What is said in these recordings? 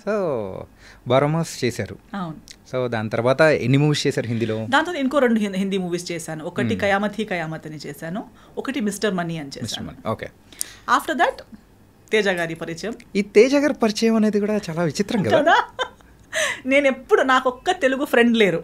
So బారోమాస్ చేశారు. అవును. So దాని తర్వాత ఎన్ని మూవీస్ చేశారు హిందీలో? దాంతో ఇంకో 2 హిందీ మూవీస్ చేశాను. ఒకటి కయామత్ హీ కయామత్ అని చేశాను, ఒకటి మిస్టర్ మనీ అని చేశాను. ఓకే. ఆఫ్టర్ దట్ తేజ గారి పరిచయం. ఈ తేజ గారి పరిచయం అనేది కూడా చాలా విచిత్రం కదా. నేను ఎప్పుడు నాకు ఒక్క తెలుగు ఫ్రెండ్ లేరు.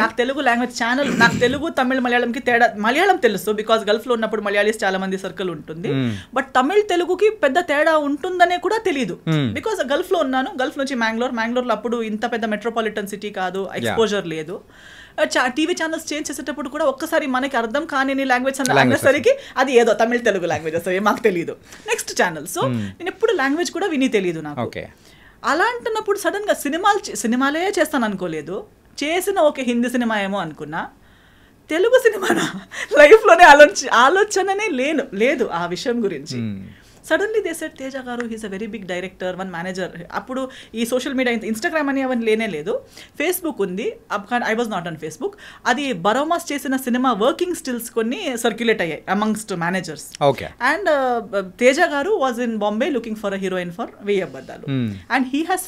నాకు తెలుగు లాంగ్వేజ్ ఛానల్, నాకు తెలుగు తమిళ మలయాళంకి తేడా, మలయాళం తెలుసు బికాస్ గల్ఫ్లో ఉన్నప్పుడు మలయాళీస్ చాలా మంది సర్కిల్ ఉంటుంది, బట్ తమిళ్ తెలుగుకి పెద్ద తేడా ఉంటుందనే కూడా తెలియదు బికాస్ గల్ఫ్లో ఉన్నాను. గల్ఫ్ నుంచి మ్యాంగ్లూర్లో అప్పుడు ఇంత పెద్ద మెట్రోపాలిటన్ సిటీ కాదు, ఎక్స్పోజర్ లేదు. టీవీ ఛానల్స్ చేంజ్ చేసేటప్పుడు కూడా ఒక్కసారి మనకి అర్థం కాని లాంగ్వేజ్ అనేసరికి అది ఏదో తమిళ తెలుగు లాంగ్వేజ్ వస్తుంది, మాకు తెలియదు. నెక్స్ట్ ఛానల్, సో నేను ఎప్పుడు లాంగ్వేజ్ కూడా విని తెలియదు నాకు. అలా అంటున్నప్పుడు సడన్గా సినిమాలే చేస్తాను అనుకోలేదు, చేసిన ఒక హిందీ సినిమా ఏమో అనుకున్నా, తెలుగు సినిమానా లైఫ్లోనే ఆలోచననే లేదు ఆ విషయం గురించి. సడన్లీ దే సెడ్ తేజ గారు he's a very big director, one manager. అప్పుడు ఈ సోషల్ మీడియా ఇన్స్టాగ్రామ్ అని అవన్నీ లేనే లేదు, ఫేస్బుక్ ఉంది. I was not on Facebook. అది బరోమాస్ చేసిన సినిమా వర్కింగ్ స్టిల్స్ కొన్ని సర్క్యులేట్ అయ్యాయి amongst managers. And Teja garu was in Bombay looking for a heroine for వెయ్యి అబద్ధాలు, and he has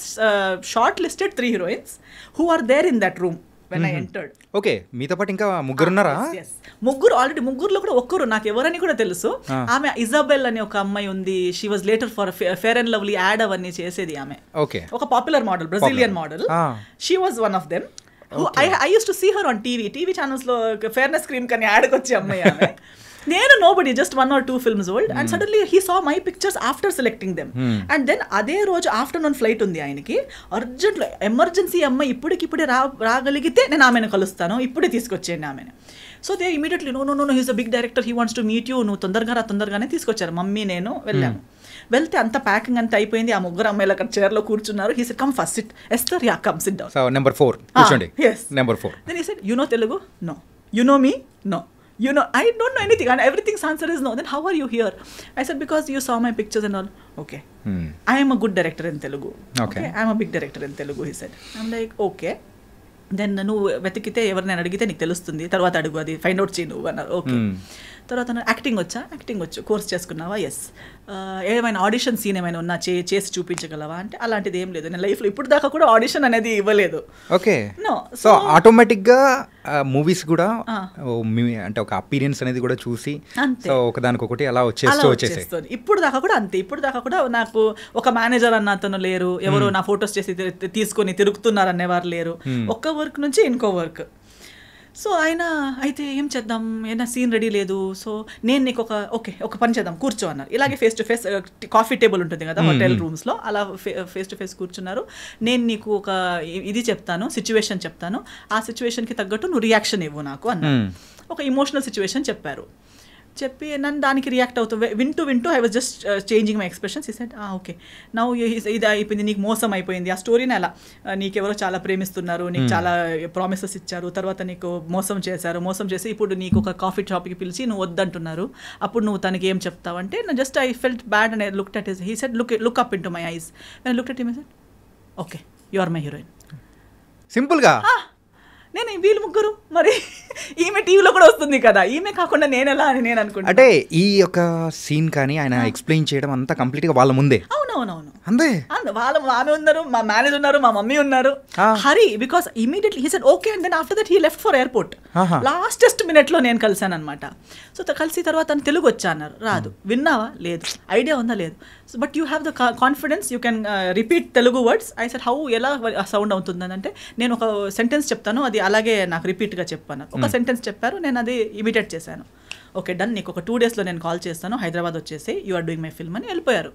short listed 3 heroines who are there in that room when I entered. Okay, మీతో పాటు ఇంకా ముగ్గురు ఉన్నారా? ముగ్గురు, ఆల్రెడీ ముగ్గురులో కూడా ఒక్కరు నాకు ఎవరని కూడా తెలుసు. ఆమె ఇజాబెల్ అని ఒక అమ్మాయి ఉంది, she was later for fair and lovely ad అవన్నీ చేసేది ఆమె. ఒక popular model, Brazilian model. She was one of them. I used to see her on TV channels లో ఫేర్నెస్ క్రీమ్ కని యాడ్కి వచ్చే అమ్మాయి ఆమె. నేను nobody, just 1 or 2 films old, and suddenly he saw my pictures after selecting them. And then అదే రోజు afternoon flight ఉంది ఆయనకి, అర్జెంట్లో ఎమర్జెన్సీ అమ్మాయి ఇప్పుడే రాగలిగితే నేను ఆమెను కలుస్తాను, ఇప్పుడే తీసుకొచ్చేయండి ఆమెను. So they immediately know he's a big director, he wants to meet you, నువ్వు తొందరగానే తీసుకొచ్చారు. మమ్మీ నేను వెళ్ళాము. వెళ్తే అంత ప్యాకింగ్ అంతా అయిపోయింది, ఆ ముగ్గురు అమ్మాయిలు అక్కడ చైర్లో కూర్చున్నారు. He said come first SIT. Esther, yeah come SIT down. So number 4 కూర్చోండి. yes, number 4. then he said, you know Telugu? No. You know me? No. You know, I don't know anything, and everything's answer is no. Then how are you here? I said, because you saw my pictures and all. Okay. I am a good director in Telugu. Okay. I am a big director in Telugu, he said. I'm like, okay. Then నువ్వు వెతికితే ఎవరినైనా అడిగితే నీకు తెలుస్తుంది, తర్వాత అడుగు, అది find out చేయి నువ్వు అన్నారు. ఓకే. తర్వాత యాక్టింగ్ వచ్చు, కోర్స్ చేసుకున్నావా? ఎస్. ఏమైనా ఆడిషన్ సీన్ ఏమైనా ఉన్నా చేసి చూపించగలవా అంటే అలాంటిది ఏం లేదు. నేను లైఫ్లో ఇప్పుడు దాకా కూడా ఆడిషన్ అనేది ఇవ్వలేదు. ఓకే. నో. సో ఆటోమేటిక్గా మూవీస్ కూడా అంటే ఒక అపీరియన్స్ అనేది కూడా చూసి సో ఒకదానికొకటి అలా వచ్చేస్తాయి. ఇప్పుడు దాకా కూడా అంతే. ఇప్పుడు దాకా కూడా నాకు ఒక మేనేజర్ అన్న అతను లేరు, ఎవరో నా ఫొటోస్ చేసి తీసుకొని తిరుగుతున్నారు అనేవారు లేరు. ఒక్క వర్క్ నుంచి ఇంకో వర్క్. సో ఆయన అయితే ఏం చేద్దాం, ఏదైనా సీన్ రెడీ లేదు, సో నేను నీకు ఒక పని చేద్దాం, కూర్చో అన్నారు. ఇలాగే face to face coffee table ఉంటుంది కదా హోటల్ రూమ్స్లో, అలా ఫేస్ టు ఫేస్ కూర్చున్నారు. నేను నీకు ఒక ఇది చెప్తాను, సిచ్యువేషన్ చెప్తాను, ఆ సిచ్యువేషన్కి తగ్గట్టు నువ్వు రియాక్షన్ ఇవ్వు నాకు అన్నారు. ఒక ఇమోషనల్ సిచ్యువేషన్ చెప్పారు. చెప్పి నన్ను దానికి రియాక్ట్ అవుతూ వింటూ I was just changing my expressions. ఈ సెడ్ ఓకే నౌ ఇది అయిపోయింది, నీకు మోసం అయిపోయింది. ఆ స్టోరీని అలా నీకెవరో చాలా ప్రేమిస్తున్నారు, నీకు చాలా ప్రామిసెస్ ఇచ్చారు, తర్వాత నీకు మోసం చేసి ఇప్పుడు నీకు ఒక కాఫీ షాప్కి పిలిచి నువ్వు వద్దంటున్నారు, అప్పుడు నువ్వు తనకి ఏం చెప్తావు అంటే just I felt bad and I looked at his. He said look up into my eyes. When I looked at him I said okay you are my heroine. సింపుల్గా. నేను వీళ్ళు ముగ్గురు, మరి ఈమె టీవీలో కూడా వస్తుంది కదా, ఈమె కాకుండా నేను ఎలా అని నేను అనుకుంటా. అంటే ఈ యొక్క సీన్ కానీ ఆయన ఎక్స్ప్లెయిన్ చేయడం అంతా కంప్లీట్గా వాళ్ళ ముందే. అవునవునవును అంతే. ఆమె ఉన్నారు, మా మేనేజర్ ఉన్నారు, మా మమ్మీ ఉన్నారు. Hari because immediately he said okay and then after that he left for airport. Lastest మినిట్లో నేను కలిసాను అనమాట. సో కలిసి తర్వాత తెలుగు వచ్చా అన్నారు. రాదు. విన్నావా? లేదు. ఐడియా ఉందా? లేదు. So but you have the confidence, you can repeat Telugu words. I said how, ఎలా సౌండ్ అవుతుందని అంటే నేను ఒక సెంటెన్స్ చెప్తాను, అది అలాగే నాకు రిపీట్గా చెప్పాను. ఒక సెంటెన్స్ చెప్పారు, నేను అది ఇమిటేట్ చేశాను. ఓకే డన్, నీకు ఒక 2 daysలో నేను కాల్ చేస్తాను, హైదరాబాద్ వచ్చేసి you are doing my film అని వెళ్ళిపోయారు.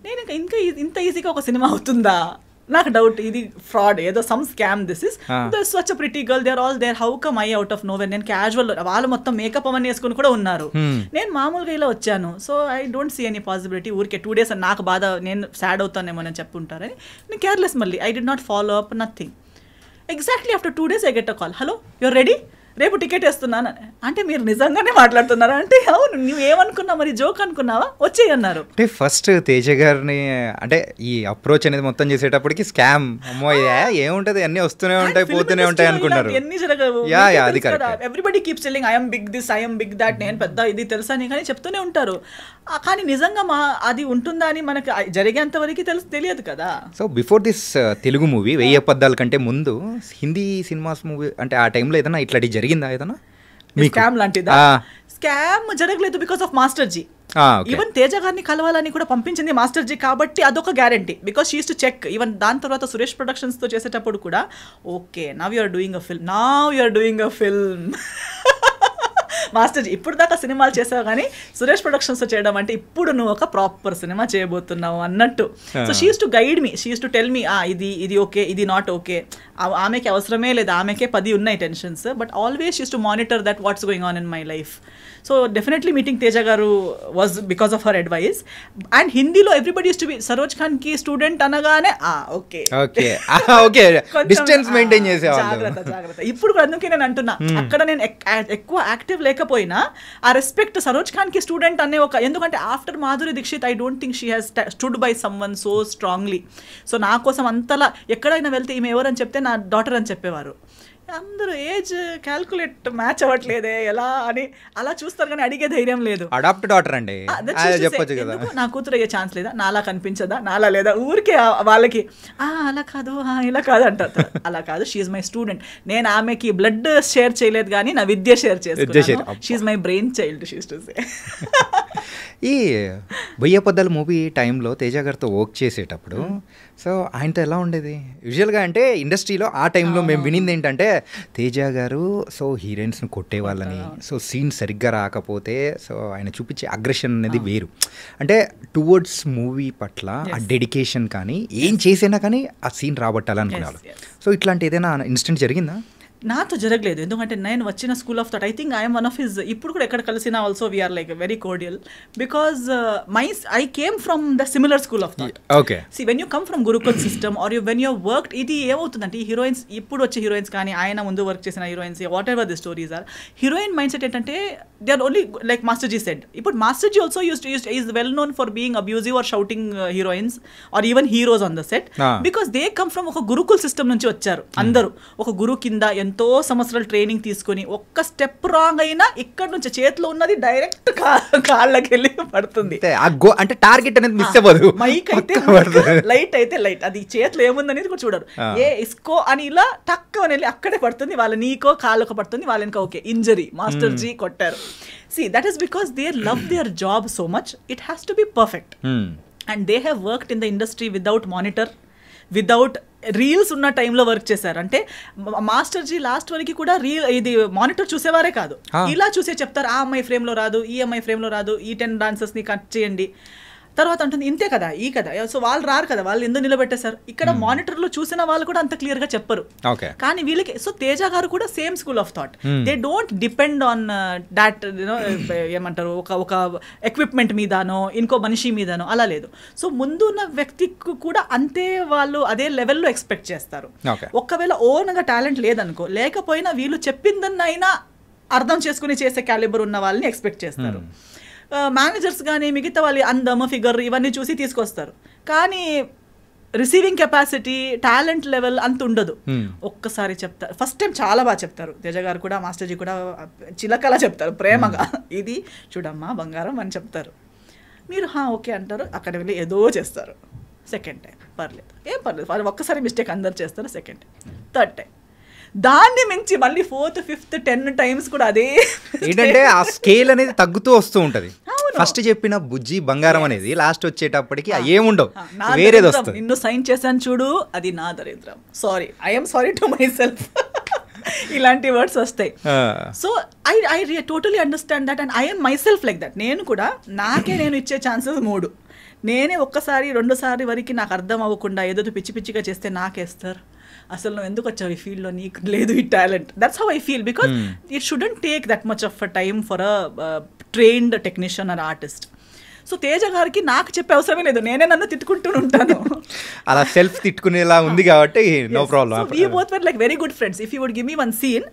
నేను ఇంకా ఇంత ఈజీగా ఒక సినిమా అవుతుందా నాకు డౌట్. ఇది ఫ్రాడ్, ఏదో some scam. This is such a pretty girl, they are all there, how come I out of nowhere. నేను క్యాజువల్, వాళ్ళు మొత్తం మేకప్ అవన్నీ వేసుకుని కూడా ఉన్నారు, నేను మామూలుగా ఇలా వచ్చాను. So I don't see any possibility. ఊరికే 2 days అని నాకు బాధ, నేను సాడ్ అవుతానేమో అని చెప్పుంటారని నేను కేర్లెస్. మళ్ళీ I did not follow up, nothing. Exactly after 2 days I get a call, hello you're ready? రేపు టికెట్ వేస్తున్నాను అంటే మీరు నిజంగానే మాట్లాడుతున్నారా అంటే అవును నువ్వేమనుకున్నావు మరి జోక్ అనుకున్నావా వచ్చేయి అన్నారు. అంటే ఫస్ట్ తేజ గారిని అంటే ఈ అప్రోచ్ అనేది మొత్తం చేసేటప్పటికి స్కామ్ అమ్మో ఏముంటది అన్ని వస్తూనే ఉంటాయి పోతూనే ఉంటాయి అనుకున్నారు. ఎన్ని జరగవు. Everybody keeps telling I'm big this I'm big that నేను పెద్ద ఇది తెలుసా అని కానీ చెప్తూనే ఉంటారు. కానీ నిజంగా అది ఉంటుందా అని మనకు జరిగేంత వరకు తెలియదు కదా. So before this Telugu movie 1000 అబద్ధాల కంటే ముందు హిందీ సినిమాస్ మూవీ అంటే ఆ టైంలో ఏదైనా ఇట్లాంటి జరిగిందా ఏదైనా స్కామ్ లాంటిదా? స్కామ్ జరగలేదు because of master ji. Even Teja గారిని కలవాలని కూడా పంపించింది మాస్టర్ జీ కాబట్టి అదొక guarantee because she used to check. Even దాని తర్వాత సురేష్ ప్రొడక్షన్స్ తో చేసేటప్పుడు కూడా okay now you are doing a film master ji ఇప్పుడు దాకా సినిమాలు చేసావు కానీ సురేష్ ప్రొడక్షన్స్ చేయడం అంటే ఇప్పుడు నువ్వు ఒక ప్రాపర్ సినిమా చేయబోతున్నావు అన్నట్టు. So she used to guide me, she used to tell me ఇది ఓకే ఇది నాట్ ఓకే. ఆమెకి అవసరమే లేదు, ఆమెకే 10 ఉన్నాయి tensions, but always she used to monitor that what's going on in my life. So definitely meeting Teja garu was because of her advice. And హిందీలో everybody used to be Saroj Khan కి student అనగానే జాగ్రత్త. ఇప్పుడు అందుకే నేను అంటున్నా అక్కడ నేను ఎక్కువ యాక్టివ్ లేకపోయినా ఆ రెస్పెక్ట్ సరోజ్ ఖాన్ కి స్టూడెంట్ అనే ఒక, ఎందుకంటే after Madhuri Dixit I don't think she has stood by someone so strongly. So నా కోసం అంతలా ఎక్కడైనా వెళ్తే ఈమె ఎవరని చెప్తే నా డాటర్ అని చెప్పేవారు. అందరూ ఏజ్ క్యాల్కులేట్ మ్యాచ్ అవ్వట్లేదే ఎలా అని అలా చూస్తారు కానీ అడిగే ధైర్యం లేదు. అడాప్ట్ డాటర్ అండి నా కూతురు అయ్యే ఛాన్స్ లేదా, నాలా కనిపించదా, నాలా లేదా, ఊరికే వాళ్ళకి అలా కాదు ఇలా కాదు అంటారు. అలా కాదు, షీఈ్ మై స్టూడెంట్. నేను ఆమెకి బ్లడ్ షేర్ చేయలేదు కానీ నా విద్య షేర్ చేసుకున్నాను. She my brain child she's to say. ఈ 1000 అబద్ధాల మూవీ టైంలో తేజ గారితో వర్క్ చేసేటప్పుడు సో ఆయనతో ఎలా ఉండేది? యూజువల్గా అంటే ఇండస్ట్రీలో ఆ టైంలో మేము వినింది ఏంటంటే తేజ గారు సో హీరోయిన్స్ని కొట్టేవాళ్ళని, సో సీన్ సరిగ్గా రాకపోతే సో ఆయన చూపించే అగ్రెషన్ అనేది వేరు. అంటే టువర్డ్స్ మూవీ పట్ల ఆ డెడికేషన్ కానీ ఏం చేసినా కానీ ఆ సీన్ రాబట్టాలనుకున్నారు. సో ఇట్లాంటి ఏదైనా ఇన్సిడెంట్ జరిగిందా? నాతో జరగలేదు, ఎందుకంటే నేను వచ్చిన school of thought. I think I'm one of his, ఇప్పుడు కూడా ఎక్కడ కలిసినా also we're like very cordial because I came from the similar school of thought. Okay, see when you come from gurukul system are you when you worked, ఇది ఏమవుతుందంటే ఈ heroines ఇప్పుడు వచ్చే heroines కానీ ఆయన ముందు వర్క్ చేసిన heroines whatever the stories are, heroine mindset ఏంటంటే they are only like master ji said. ఇప్పుడు master ji also is well known for being abusive or shouting heroines or even heroes on the set because they come from ఒక gurukul system నుంచి వచ్చారు. అందరూ ఒక గురు కింద ఎంతో సంవత్సరాలు ట్రైనింగ్ తీసుకుని ఒక్క స్టెప్ రాంగ్ అయినా ఇక్కడ నుంచి చేతిలో ఉన్నది డైరెక్ట్ కాళ్ళకి వెళ్ళి పడుతుంది. అంటే టార్గెట్ అనేది మిస్ అవ్వదు. మైక్ అయితే లైట్ అయితే లైట్, అది చేతిలో ఏముందనేది కూడా చూడరు. ఇస్కో అని ఇలా టక్ అని వెళ్ళి అక్కడే పడుతుంది. వాళ్ళ నీకో కాళ్ళకో పడుతుంది, వాళ్ళకి ఓకే ఇంజరీ, మాస్టర్ జీ కొట్టారు. See, that is because they love their job so much. It has to be perfect. And they have worked in the industry without monitor, without reels ఉన్న టైంలో వర్క్ చేశారు. అంటే master G last వరకు కూడా ఇది monitor చూసేవారే కాదు, ఇలా చూసే చెప్తారు ఆ అమ్మాయి ఫ్రేమ్లో రాదు, ఈ అమ్మాయి ఫ్రేమ్లో రాదు, ఈ 10 డాన్సర్స్ని కట్ చేయండి. తర్వాత అంటుంది ఇంతే కదా ఈ కదా, సో వాళ్ళు రారు కదా, వాళ్ళు ఎందుకు నిలబెట్టేశారు. ఇక్కడ మానిటర్లో చూసిన వాళ్ళు కూడా అంత క్లియర్గా చెప్పరు. కానీ వీళ్ళకి, సో తేజ గారు కూడా same school of thought. They don't depend on that ఏమంటారు ఒక ఎక్విప్మెంట్ మీదనో ఇంకో మనిషి మీదనో, అలా లేదు. సో ముందు ఉన్న వ్యక్తికి కూడా అంతే వాళ్ళు అదే లెవెల్లో ఎక్స్పెక్ట్ చేస్తారు. ఒకవేళ ఓన్గా టాలెంట్ లేదనుకో, లేకపోయినా వీళ్ళు చెప్పిందన్నైనా అర్థం చేసుకుని చేసే క్యాలిబర్ ఉన్న వాళ్ళని ఎక్స్పెక్ట్ చేస్తారు. మేనేజర్స్ కానీ మిగతా వాళ్ళు అందము ఫిగర్ ఇవన్నీ చూసి తీసుకొస్తారు, కానీ రిసీవింగ్ కెపాసిటీ టాలెంట్ లెవెల్ అంత ఉండదు. ఒక్కసారి చెప్తారు, ఫస్ట్ టైం చాలా బాగా చెప్తారు తేజ గారు కూడా, మాస్టర్ జీ కూడా చిలకలా చెప్తారు ప్రేమగా, ఇది చూడమ్మా బంగారం అని చెప్తారు. మీరు ఓకే అంటారు, అక్కడ వెళ్ళి ఏదో చేస్తారు. సెకండ్ టైం పర్లేదు, ఏం పర్లేదు, వాళ్ళు ఒక్కసారి మిస్టేక్ అందరు చేస్తారు. సెకండ్ టైం, థర్డ్ టైం, దాన్ని మించి మళ్ళీ 4th 5th 10 times కూడా అదే ఏంటంటే ఆ స్కేల్ అనేది తగ్గుతూ వస్తూ ఉంటది. ఫస్ట్ చెప్పిన బుజ్జి బంగారం అనేది లాస్ట్ వచ్చేటప్పటికి ఏముండవు, వేరేది వస్తుంది. నిన్ను సైన్ చేశాను చూడు, అది నా దరిద్రం, sorry I'm sorry to my self, ఇలాంటి వర్డ్స్ వస్తాయి. So I totally understand that and I'm my self like that. నేను కూడా నేను ఇచ్చే ఛాన్సెస్ 3, నేనే ఒక్కసారి 2 సారి వరకు నాకు అర్థం అవ్వకుండా ఏదో పిచ్చి పిచ్చిగా చేస్తే నాకేస్తారు. అసలు నువ్వు ఎందుకు వచ్చావు ఈ ఫీల్డ్లో, నీకు లేదు ఈ talent. That's how I feel because it shouldn't take that much of a time for a trained technician are artist. So Teja గారికి నాకు చెప్పే అవసరమే లేదు, నేనే నన్ను తిట్టుకుంటూ ఉంటాను. అలా సెల్ఫ్ తిట్టుకునేలా ఉంది కాబట్టి no problem. We both were like very good friends. If you would give me one scene,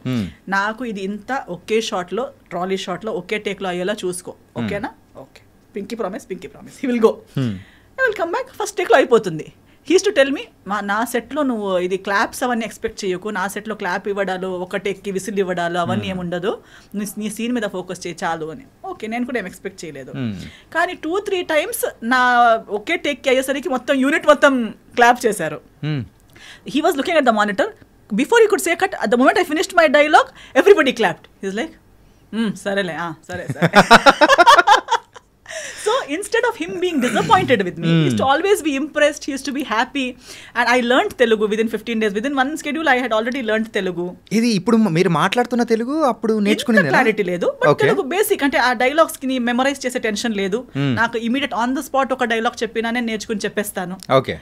నాకు ఇది ఇంత ఒకే షాట్ లో, ట్రాలీ షాట్ లో ఒకే టేక్ లో అయ్యేలా చూసుకో, ఓకేనా? Okay, pinky promise, he will go, I will come back, first take లో అయిపోతుంది. హీస్ టు టెల్ మీ, నా సెట్లో నువ్వు ఇది క్లాప్స్ అవన్నీ ఎక్స్పెక్ట్ చేయకు, నా సెట్లో క్లాప్ ఇవ్వడాలు, ఒక టేక్కి విసిల్ ఇవ్వడాలు అవన్నీ ఏముండదు, నీ సీన్ మీద ఫోకస్ చేయి చాలు అని. ఓకే, నేను కూడా ఏం ఎక్స్పెక్ట్ చేయలేదు. కానీ 2-3 టైమ్స్ నా ఒకే టేక్కి అయ్యేసరికి మొత్తం యూనిట్ మొత్తం క్లాప్ చేశారు. He was looking at the monitor, before he could say cut, at the moment I finished my dialogue everybody clapped. He's like సరేలే, సరే. So instead of him being disappointed with me, he used to always be impressed, he used to be happy, and I learned Telugu within 15 days. Within one schedule I had already learned Telugu. ఇది ఇప్పుడు మీరు మాట్లాడుతున్న తెలుగు అప్పుడు నేర్చుకునేది clarity లేదు, but Telugu basic అంటే ఆ dialogues కి మెమరైజ్ చేసే టెన్షన్ లేదు. నాకు ఇమీడియట్ ఆన్ ద స్పాట్ ఒక డైలాగ్ చెప్పినా నేను నేర్చుకుని చెప్పేస్తాను. Okay,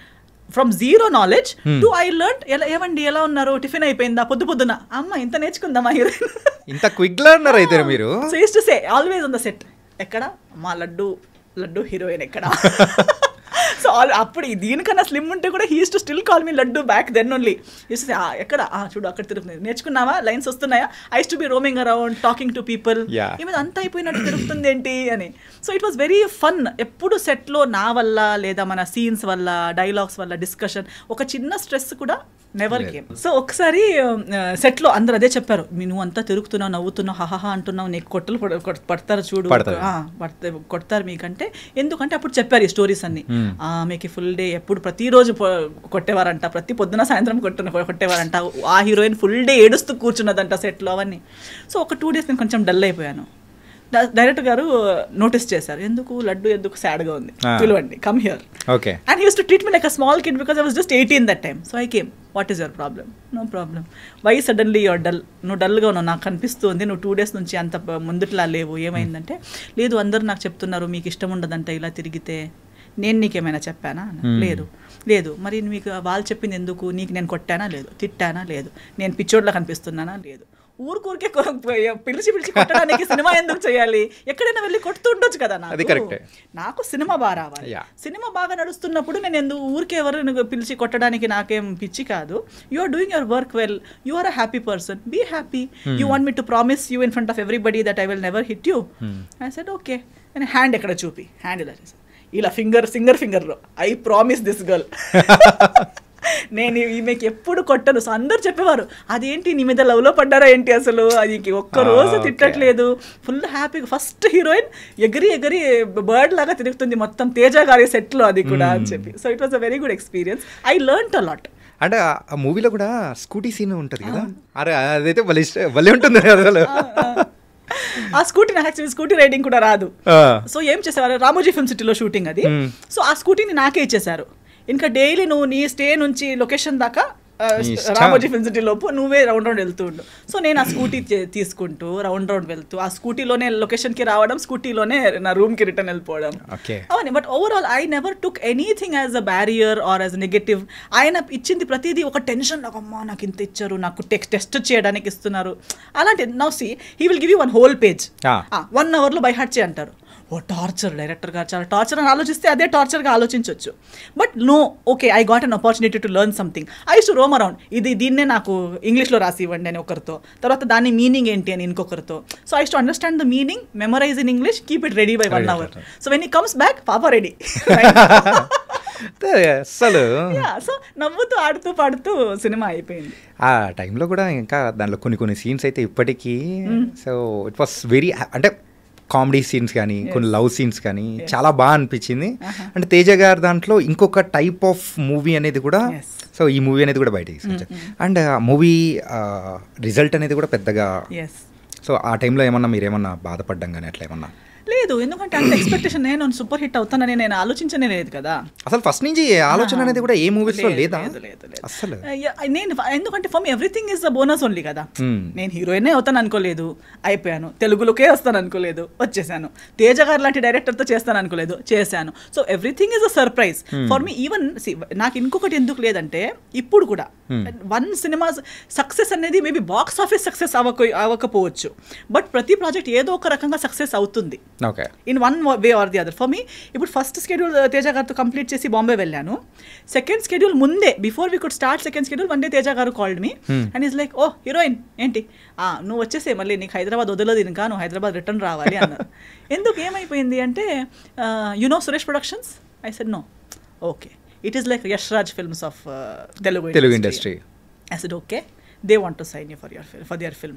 from zero knowledge to I learn. ఏమండి ఎలా ఉన్నారు, టిఫిన్ అయిపోయిందా, పొద్దున అమ్మ ఇంత నేర్చుకుందామా హీరోయిన్, ఇంత క్విక్ లెర్నర్ అయితే మీరు. So use to say always on the set, ఎక్కడ మా లడ్డు హీరోయిన్ ఎక్కడ. సో అప్పుడు దీనికన్నా స్లిమ్ ఉంటే కూడా he used to still call me laddu back then only. ఎక్కడ చూడు అక్కడ తిరుగుతుంది, నేర్చుకున్నావా, లైన్స్ వస్తున్నాయా, I used to be roaming around talking to people, ఏమైనా అంతా అయిపోయినట్టు తిరుగుతుంది ఏంటి అని. So it was very fun. ఎప్పుడు సెట్లో నా వల్ల లేదా మన సీన్స్ వల్ల, డైలాగ్స్ వల్ల డిస్కషన్, ఒక చిన్న స్ట్రెస్ కూడా నెవర్ గేమ్. సో ఒకసారి సెట్లో అందరూ అదే చెప్పారు, నువ్వు అంతా తిరుగుతున్నావు, నవ్వుతున్నావు, హహా అంటున్నావు, నీకు కొట్టలు పడతారు చూడు, కొడతారు మీకంటే. ఎందుకంటే అప్పుడు చెప్పారు ఈ స్టోరీస్ అన్ని, మీకు ఫుల్ డే ఎప్పుడు ప్రతిరోజు కొట్టేవారంట, ప్రతి పొద్దున సాయంత్రం కొట్టేవారంట, ఆ హీరోయిన్ ఫుల్ డే ఏడుస్తూ కూర్చున్నదంట సెట్లో అవన్నీ. సో ఒక 2 days నేను కొంచెం డల్ అయిపోయాను. డైరెక్టర్ గారు నోటీస్ చేశారు, ఎందుకు సాడ్గా ఉంది, పిలవండి, come here. Okay, and he used to treat me like a small kid because I was just 18 that time. So I came, what is your problem? No problem. Why suddenly your dull? నువ్వు డల్గా ఉన్నావు, నాకు కనిపిస్తుంది, నువ్వు 2 days నుంచి అంత ముందుట్లా లేవు, ఏమైందంటే, లేదు అందరూ నాకు చెప్తున్నారు మీకు ఇష్టం ఉండదంట ఇలా తిరిగితే, నేను నీకేమైనా చెప్పానా? లేదు. మరి మీకు వాళ్ళు చెప్పింది ఎందుకు? నీకు నేను కొట్టానా? లేదు. తిట్టానా? లేదు. నేను పిచ్చోడ్లా కనిపిస్తున్నానా? లేదు. ఊరికే పిలిచి కొట్టడానికి సినిమా ఎందుకు చేయాలి? ఎక్కడైనా వెళ్ళి కొడుతూ ఉండొచ్చు కదా. నాకు సినిమా బాగా రావాలి. సినిమా బాగా నడుస్తున్నప్పుడు నేను ఎందుకు ఊరికే ఎవరు పిలిచి కొట్టడానికి నాకేం పిచ్చి కాదు. You are doing your work well, you are a happy person, be happy. You want me to promise you in front of everybody that I will never hit you. I said okay. నేను hand ఎక్కడ చూపి, hand ఇలా ఫింగర్లో I promise this girl, నేను ఈమెకి ఎప్పుడు కొట్టను. So అందరు చెప్పేవారు, అదేంటి నీ మీద లవ్లో పడ్డారా ఏంటి, అసలు అది ఒక్కరోజు తిట్టట్లేదు, ఫుల్ హ్యాపీగా. ఫస్ట్ హీరోయిన్ ఎగిరి బర్డ్ లాగా తిరుగుతుంది మొత్తం తేజ గారి సెట్లో, అది కూడా అని చెప్పి. So it was a very good experience. I learned a lot. అంటే ఆ మూవీలో కూడా స్కూటీ సీన్ ఉంటుంది కదా, అరే అదైతే భలే ఉంటుంది అసలు. ఆ స్కూటీ నాకు యాక్చువల్లీ స్కూటీ రైడింగ్ కూడా రాదు. సో ఏం చేసేవారు, రామోజీ ఫిల్మ్ సిటీలో షూటింగ్ అది. సో ఆ స్కూటీని నాకే ఇచ్చేసారు. ఇంకా డైలీ నువ్వు నీ స్టే నుంచి లొకేషన్ దాకా రామోజీ ఫిల్మ్ సిటీ లోపు నువ్వే రౌండ్ వెళ్తూ ఉండు. సో నేను ఆ స్కూటీ తీసుకుంటూ రౌండ్ వెళ్తూ ఆ స్కూటీలోనే లొకేషన్కి రావడం, స్కూటీలోనే నా రూమ్కి రిటర్న్ వెళ్ళిపోవడం అవన్నీ. But overall I never took anything as a barrier or as negative. ఆయన ఇచ్చింది ప్రతిదీ ఒక టెన్షన్, నాకు అమ్మా నాకు ఇంత ఇచ్చారు, నాకు టెస్ట్ చేయడానికి ఇస్తున్నారు అలాంటి. Now see he will give you 1 whole page, 1 hourలో బై హార్ట్ చేయి అంటారు. ఓ టార్చర్, డైరెక్టర్ గారు చాలా టార్చర్ అని ఆలోచిస్తే అదే టార్చర్గా ఆలోచించవచ్చు. But no, okay I got an opportunity to learn something. I used to roam around, దీన్నే నాకు ఇంగ్లీష్లో రాసి ఇవ్వండి అని ఒకరితో, తర్వాత దాని మీనింగ్ ఏంటి అని ఇంకొకరితో. So I used to understand the meaning, memorise in English, keep it ready by 1 hour. So when he comes back, papa ready. అసలు సో నవ్వుతూ ఆడుతూ పాడుతూ సినిమా అయిపోయింది. ఆ టైంలో కూడా ఇంకా దాంట్లో కొన్ని సీన్స్ అయితే ఇప్పటికీ, సో ఇట్ వాస్ వెరీ, అంటే కామెడీ సీన్స్ కానీ కొన్ని లవ్ సీన్స్ కానీ చాలా బాగా అనిపించింది. అంటే తేజ గారు దాంట్లో ఇంకొక టైప్ ఆఫ్ మూవీ అనేది కూడా, సో ఈ మూవీ అనేది కూడా బయట తీసుకొచ్చారు. అండ్ మూవీ రిజల్ట్ అనేది కూడా పెద్దగా, సో ఆ టైంలో ఏమన్నా మీరేమన్నా బాధపడ్డం కానీ అట్లా ఏమన్నా? లేదు, ఎందుకంటే అంత ఎక్స్పెక్టేషన్, నేను సూపర్ హిట్ అవుతానని నేను ఆలోచించనే లేదు కదా అసలు. ఫస్ట్ నుంచి ఆలోచన అనేది కూడా ఏ మూవీస్లో లేదా అసలు. నేను ఎందుకంటే for me everything is the bonus only కదా. నేను హీరోయినే అవుతాను అనుకోలేదు, అయిపోయాను. తెలుగులోకే వస్తాను అనుకోలేదు, వచ్చేసాను. తేజ గారు లాంటి డైరెక్టర్తో చేస్తాను అనుకోలేదు, చేశాను. So everything is a surprise for me. Even నాకు ఇంకొకటి ఎందుకు లేదంటే, ఇప్పుడు కూడా 1 సినిమా సక్సెస్ అనేది మేబీ బాక్స్ ఆఫీస్ సక్సెస్ అవ్వకపోవచ్చు, బట్ ప్రతి ప్రాజెక్ట్ ఏదో ఒక రకంగా సక్సెస్ అవుతుంది. Okay. In one way or the other. For me ఇప్పుడు ఫస్ట్ స్కెడ్యూల్ తేజ గారితో కంప్లీట్ చేసి బాంబే వెళ్ళాను. సెకండ్ స్కెడ్యూల్ ముందే before we could start second schedule one day Teja garu called me and is like, oh heroine ఏంటి నువ్వు వచ్చేసే, మళ్ళీ నీకు హైదరాబాద్ వదలదు ఇంకా, నువ్వు హైదరాబాద్ రిటర్న్ రావాలి అన్నారు. ఎందుకు ఏమైపోయింది అంటే, Suresh productions? I said no. Okay, it is like Yash Raj films of Telugu industry. I said, okay, they want to sign you for their film.